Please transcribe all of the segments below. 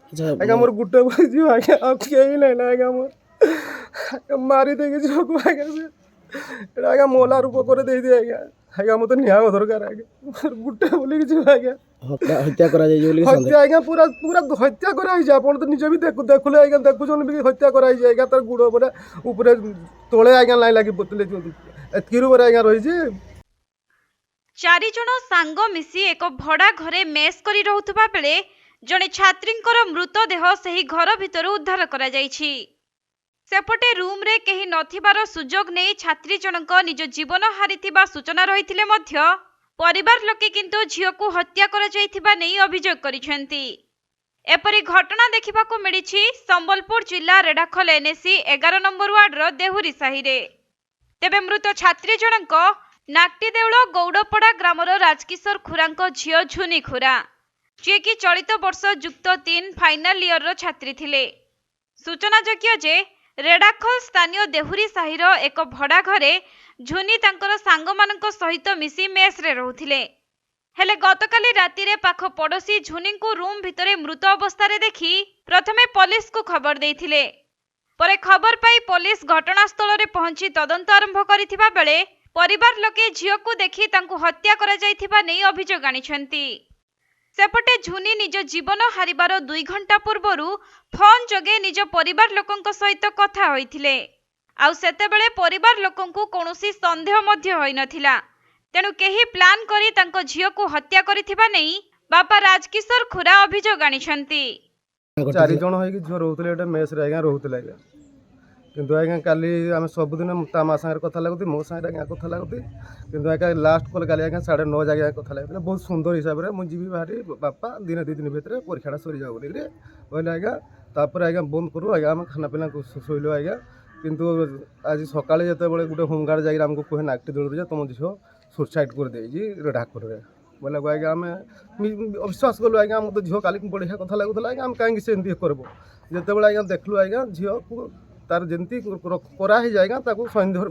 अच्छा आज्ञा मोर गुटे बुझी आज्ञा अब कहीं नहीं ना आज्ञा मोर मारी देगी झोंकू आज्ञा से आज्ञा मोला रूप कर दे दिए आज्ञा आज्ञा मत न्याय दरकार आज्ञा मोर गुटे बोली किसी आज्ञा हत्या करा जाय बोली सन्देह हत्या आज्ञा पूरा पूरा हत्या कराई आप तो निजे भी देखुले आज्ञा देखुन भी हत्या कराई आज्ञा तार गुड़ ऊपर तले आज्ञा लाई लगी बोतले एतकिरू आज्ञा रही। 4 जण सांग मिसी एक भड़ा घरे मेस करी रहुथबा बेले जणे छात्रींकर मृतदेह सही घर भितर उद्धार करा जायछि। सेपटे रूम रे केही नथिबार सुजोग नै छात्री जनक निज जीवन हारिथिबा सूचना रहिथिले मध्य परिवार लोके किंतु झियोकु हत्या करा जायथिबा नै अभियोग करिसेंती। एपरि घटना देखिबाकू मिलिछि संबलपुर जिला रेडाखल एनएसी 11 नंबर वार्ड रो देहुरी साही रे। तेबे मृत छात्री जनक नाक्टी देउल गौड़पड़ा ग्रामर राजकिशोर खुरांक झियो झुनी खुरा, जे कि चलित वर्ष युक्त 3 फाइनाल इयर रो छात्री थिले। सूचनायोग्य जे रेडाखल स्थानीय देहुरी साहिर एक भड़ा घरे झुनी तांकर सांगमानक सहित मिसी मेस रे रहुथिले। हेले गतकाली राति रे पाख पड़ोसी झुनी को रूम भितरे मृत अवस्था रे देखि प्रथमे पुलिस को खबर देइथिले। परे खबर पाई पुलिस घटनास्थल रे पहुंची तदंत आरंभ करिथिबा बेले परिवार लोके झियो को देखि तांको हत्या करा जायथिबा नै अभियोग आनिछंती। सेपटे झुनी निज जीवन हारिबार 2 घंटा पूर्वरु फोन जोगे निज परिवार लोकंक सहित कथा होइथिले। आउ सेतेबेले परिवार लोकंकु कोनोसी संदेह मध्य होई नथिला। तेनु केही प्लान करी तांको झियो को हत्या करिथिबा नै बापा राजकिशोर खुरा अभियोग आनिछंती। 4 जण होई झियो रहउतले एटा मेस रे आज्ञा रहउतले आज्ञा किंतु आज्ञा काली आम सबुदिन ता मा सागर कथा लगुती मो सागर आज्ञा कथा लगुती किंतु आज्ञा लास्ट कल काली आज्ञा 9:30 आज्ञा कथा लगुती बहुत सुंदर हिसाब रे मु जीवी बाहरी बापा दिन 2 दिन भितर परीक्षा सरी जाओ बोली कहले आज्ञा तापर आज्ञा बंद करू आज्ञा आम खाना पीना शोइलो आज्ञा किंतु आज सकाळे जते बेले गुटे होमगार्ड जाई हमको कहे नाक्टी दळ जे तुम झियो सुसाइड कर दे जी ढाकुर रे बोला आज्ञा आम अविश्वास कलु आज्ञा हम तो झियो काली बढ़िया कथा लगुला आज्ञा हम कहीं से एमती करबो जते बेले आज्ञा देखलु आज्ञा झियो तार जमती करा ही जाएगा ताको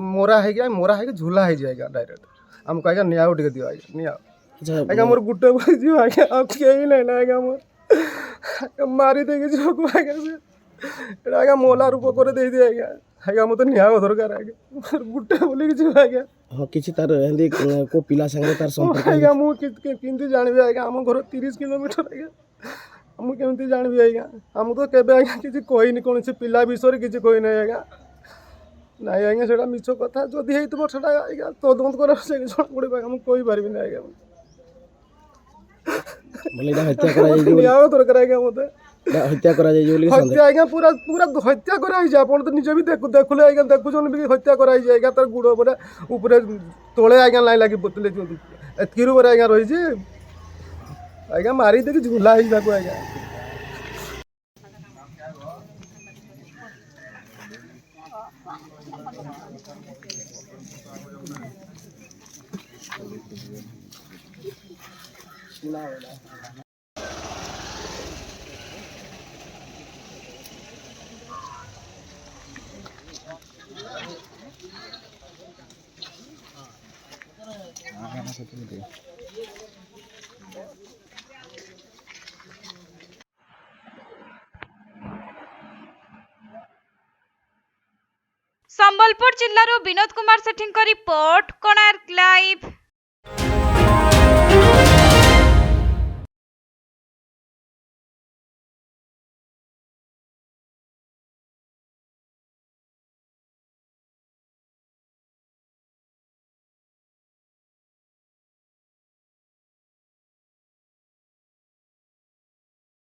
मोरा है गया मोरा है झूला है जाएगा डायरेक्ट हमको आज्ञा न्याय टिके दियो आज्ञा न्याय आज्ञा मोर गुटे बुझी आज्ञा अब कहीं नहीं ना आज्ञा मोर मारी देगी झोंकू आज्ञा से आज्ञा मोला रूप कर दे दिए आज्ञा आज्ञा मत न्याय दरकार आज्ञा मोर गुटे बोली किसी आज्ञा हां किछि तार हेंदी को पिला संगे तार संपर्क आज्ञा मु किंतु जानबी आज्ञा हम घर 30 किलोमीटर आज्ञा मुझे केमती जानवी आज्ञा आम तो केबे आज्ञा किसी कहनी कौन से पिला विषय किसी कही ना आज्ञा नाई आज्ञा से मिछ कथा जदि होइतबो सेटा आज्ञा तदंत कर से जण पड़े आज्ञा मु कहि पारिबि ना आज्ञा बोले एटा हत्या करा जाय बोली न्याय दरकार आज्ञा मते हत्या करा जाय बोली सन्देह हत्या आज्ञा पूरा पूरा हत्या कराई आप तो निजे भी देखुले आज्ञा देखुन भी हत्या कराई आज्ञा तार गुड़ ऊपर तले आज्ञा लाई लगी बोतले एतकिरू आज्ञा रही आज्ञा मारी देगी झूला ही जाको आज्ञा संबलपुर जिल्लारो विनोद कुमार सेठी रिपोर्ट कोणार्क लाइव।